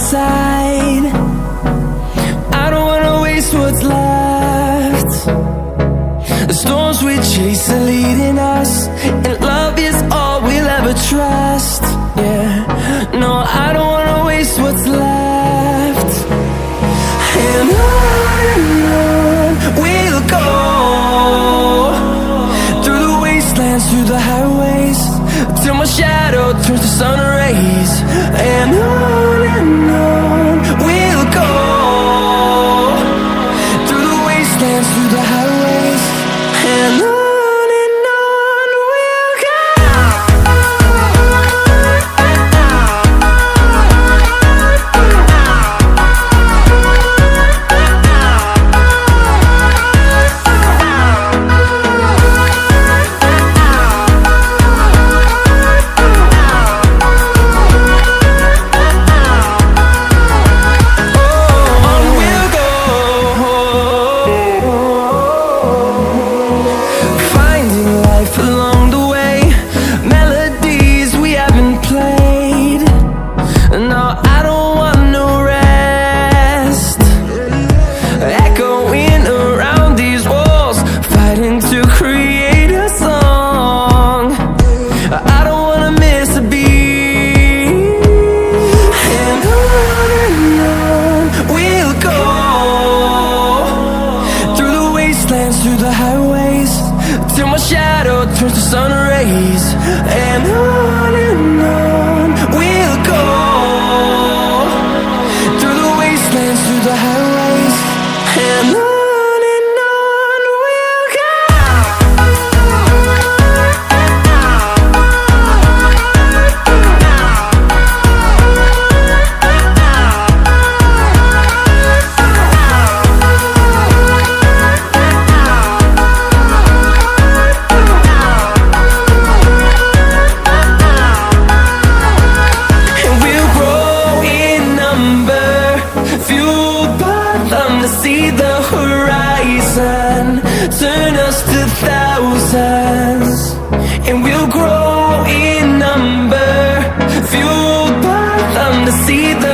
side. I don't wanna waste what's left. The storms we chase are leading us, and love is all we'll ever trust. Yeah, no, I don't wanna waste what's left. And on we'll go, through the wastelands, through the highways, till my shadow turns to sun rays. And on we'll go, through the wastelands, through the highways, and on we'll go. Through the highways, till my shadow turns to sun rays. And on we'll go, through the wastelands, through the highways, and on we'll go. To see the horizon turn us to thousands, and we'll grow in number, fueled by them to see the